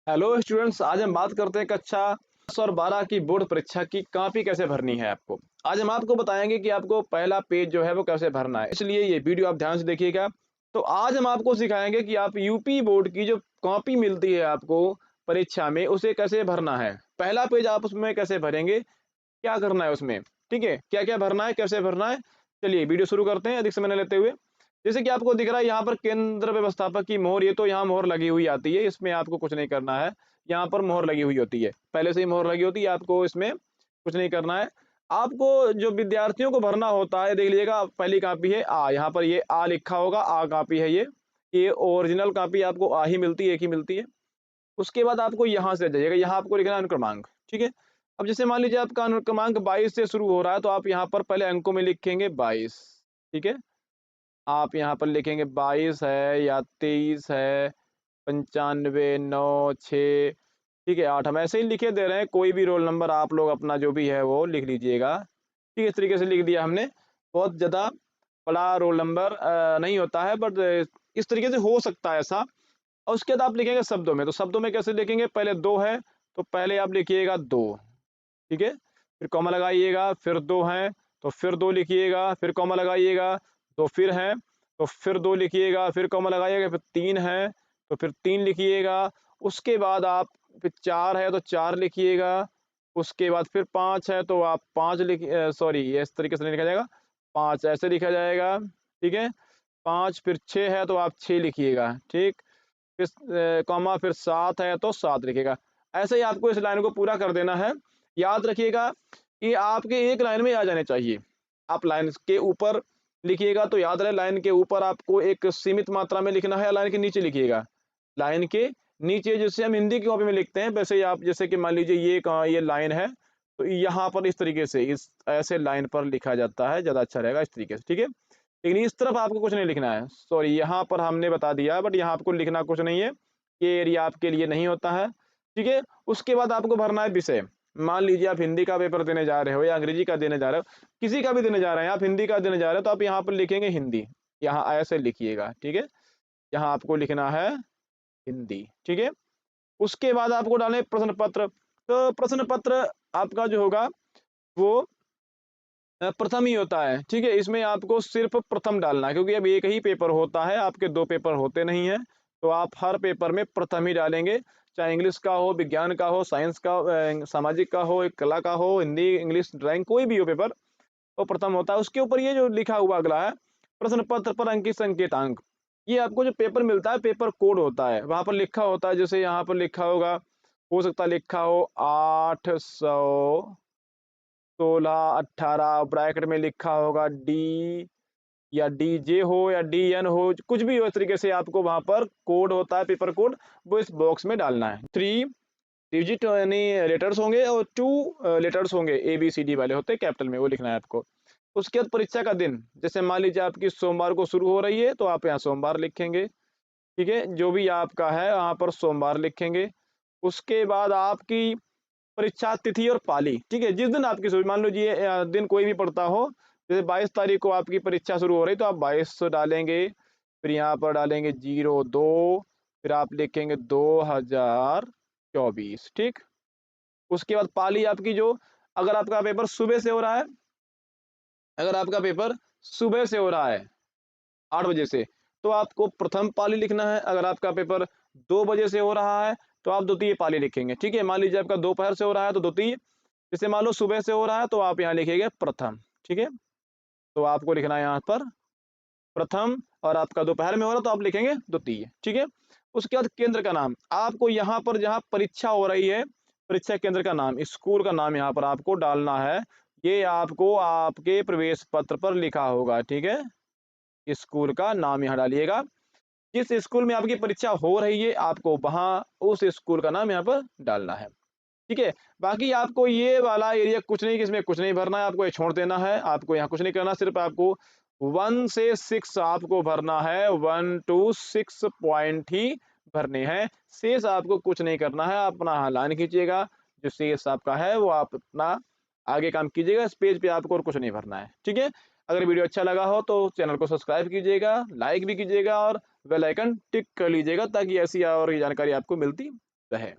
Hello students, आज हम बात करते हैं कक्षा 10 और 12 की बोर्ड परीक्षा की कॉपी कैसे भरनी है आपको। आज हम आपको बताएंगे कि आपको पहला पेज जो है वो कैसे भरना है, इसलिए ये वीडियो आप ध्यान से देखिएगा। तो आज हम आपको सिखाएंगे कि आप यूपी बोर्ड की जो कॉपी मिलती है आपको परीक्षा में, उसे कैसे भरना है। पहला पेज आप उसमें कैसे भरेंगे, क्या करना है उसमें, ठीक है, क्या क्या भरना है, कैसे भरना है। चलिए वीडियो शुरू करते हैं अधिक समय न लेते हुए। जैसे कि आपको दिख रहा है यहाँ पर केंद्र व्यवस्थापक की मोहर, ये तो यहाँ मोहर लगी हुई आती है, इसमें आपको कुछ नहीं करना है। यहाँ पर मोहर लगी हुई होती है, पहले से ही मोहर लगी होती है, आपको इसमें कुछ नहीं करना है। आपको जो विद्यार्थियों को भरना होता है, देख लीजिएगा पहली कॉपी है आ, यहाँ पर ये आ लिखा होगा, आ कॉपी है ये ओरिजिनल कॉपी आपको आ ही मिलती है, एक ही मिलती है। उसके बाद आपको यहाँ से जाइएगा, यहाँ आपको लिखना है अनुक्रमांक, ठीक है। अब जैसे मान लीजिए आपका अनुक्रमांक 22 से शुरू हो रहा है, तो आप यहाँ पर पहले अंकों में लिखेंगे 22, ठीक है। आप यहाँ पर लिखेंगे 22 है या 23 है, 95, 9, 6, ठीक है, 8। हम ऐसे ही लिखे दे रहे हैं, कोई भी रोल नंबर आप लोग अपना जो भी है वो लिख लीजिएगा, ठीक है। इस तरीके से लिख दिया हमने। बहुत ज़्यादा बड़ा रोल नंबर नहीं होता है, बट इस तरीके से हो सकता है ऐसा। और उसके बाद आप लिखेंगे शब्दों में, तो शब्दों में कैसे लिखेंगे, पहले 2 है तो पहले आप लिखिएगा 2, ठीक है। फिर कॉमा लगाइएगा, फिर 2 हैं तो फिर 2 लिखिएगा, फिर कॉमा लगाइएगा, तो फिर हैं तो फिर 2 लिखिएगा, फिर कॉमा लगाइएगा, फिर 3 है तो फिर 3 लिखिएगा। उसके बाद आप फिर 4 है तो 4 लिखिएगा। उसके बाद फिर 5 है तो आप 5 सॉरी, ये इस तरीके से नहीं लिखा जाएगा, 5 ऐसे लिखा जाएगा, ठीक है। 5 फिर 6 है तो आप 6 लिखिएगा, ठीक। फिर कॉमा, फिर 7 है तो 7 लिखिएगा। ऐसे ही आपको इस लाइन को पूरा कर देना है। याद रखिएगा कि आपके एक लाइन में आ जाने चाहिए। आप लाइन के ऊपर लिखिएगा तो याद रहे, लाइन के ऊपर आपको एक सीमित मात्रा में लिखना है, लाइन के नीचे लिखिएगा। लाइन के नीचे जैसे हम हिंदी की कॉपी में लिखते हैं, वैसे ही आप, जैसे कि मान लीजिए ये लाइन है तो यहाँ पर इस तरीके से इस ऐसे लाइन पर लिखा जाता है, ज़्यादा अच्छा रहेगा इस तरीके से, ठीक है। लेकिन इस तरफ आपको कुछ नहीं लिखना है, सॉरी, यहाँ पर हमने बता दिया, बट यहाँ आपको लिखना कुछ नहीं है, ये एरिया आपके लिए नहीं होता है, ठीक है। उसके बाद आपको भरना है विषय। मान लीजिए आप हिंदी का पेपर देने जा रहे हो या अंग्रेजी का देने जा रहे हो, किसी का भी देने जा रहे हैं, आप हिंदी का देने जा रहे हो तो आप यहाँ पर लिखेंगे हिंदी, यहाँ ऐसे लिखिएगा, ठीक है। यहाँ आपको लिखना है हिंदी, ठीक है। उसके बाद आपको डालें प्रश्न पत्र। तो प्रश्न पत्र आपका जो होगा वो प्रथम ही होता है, ठीक है। इसमें आपको सिर्फ प्रथम डालना है, क्योंकि अब एक ही पेपर होता है, आपके 2 पेपर होते नहीं हैं। तो आप हर पेपर में प्रथम ही डालेंगे, चाहे इंग्लिश का हो, विज्ञान का हो, साइंस का, सामाजिक का हो, कला का हो, हिंदी, इंग्लिश, ड्राइंग, कोई भी हो पेपर, वो प्रथम होता है। उसके ऊपर ये जो लिखा हुआ अगला है, प्रश्न पत्र पर अंकित संकेतांक, ये आपको जो पेपर मिलता है, पेपर कोड होता है, वहां पर लिखा होता है। जैसे यहाँ पर लिखा होगा, हो सकता है लिखा हो 800, 16, 18, ब्रैकेट में लिखा होगा डी, या डी जे हो या डी एन हो, कुछ भी हो, इस तरीके से आपको वहां पर कोड होता है, पेपर कोड, वो इस बॉक्स में डालना है। 3 डिजिट यानी लेटर्स होंगे और 2 लेटर्स होंगे, ए बी सी डी वाले होते हैं कैपिटल में, वो लिखना है आपको। उसके बाद परीक्षा का दिन, जैसे मान लीजिए आपकी सोमवार को शुरू हो रही है तो आप यहाँ सोमवार लिखेंगे, ठीक है। जो भी आपका है वहाँ पर सोमवार लिखेंगे। उसके बाद आपकी परीक्षा तिथि और पाली, ठीक है, जिस दिन आपकी मान लीजिए दिन कोई भी पड़ता हो, जैसे 22 तारीख को आपकी परीक्षा शुरू हो रही तो आप 22 डालेंगे, फिर यहाँ पर डालेंगे 02, फिर आप लिखेंगे 2024, ठीक। उसके बाद पाली आपकी जो, अगर आपका पेपर सुबह से हो रहा है, अगर आपका पेपर सुबह से हो रहा है 8 बजे से, तो आपको प्रथम पाली लिखना है। अगर आपका पेपर 2 बजे से हो रहा है तो आप द्वितीय पाली लिखेंगे, ठीक है। मान लीजिए आपका दोपहर से हो रहा है तो द्वितीय, जैसे मान लो सुबह से हो रहा है तो आप यहाँ लिखेंगे प्रथम, ठीक है। तो आपको लिखना है यहाँ पर प्रथम, और आपका दोपहर में हो रहा है तो आप लिखेंगे द्वितीय, ठीक है। उसके बाद केंद्र का नाम, आपको यहाँ पर जहाँ परीक्षा हो रही है, परीक्षा केंद्र का नाम, स्कूल का नाम यहाँ पर आपको डालना है। ये आपको आपके प्रवेश पत्र पर लिखा होगा, ठीक है। स्कूल का नाम यहाँ डालिएगा, जिस स्कूल में आपकी परीक्षा हो रही है आपको वहाँ उस स्कूल का नाम यहाँ पर डालना है, ठीक है। बाकी आपको ये वाला एरिया कुछ नहीं, इसमें कुछ नहीं भरना है, आपको ये छोड़ देना है, आपको यहाँ कुछ नहीं करना, सिर्फ आपको 1 से 6 आपको भरना है, 1 to 6 पॉइंट ही भरने हैं। शेष आपको कुछ नहीं करना है, आप अपना लाइन खींचिएगा, जो शेष आपका है वो आप अपना आगे काम कीजिएगा, इस पेज पे आपको और कुछ नहीं भरना है, ठीक है। अगर वीडियो अच्छा लगा हो तो चैनल को सब्सक्राइब कीजिएगा, लाइक भी कीजिएगा और बेल आइकन टिक कर लीजिएगा, ताकि ऐसी और जानकारी आपको मिलती रहे।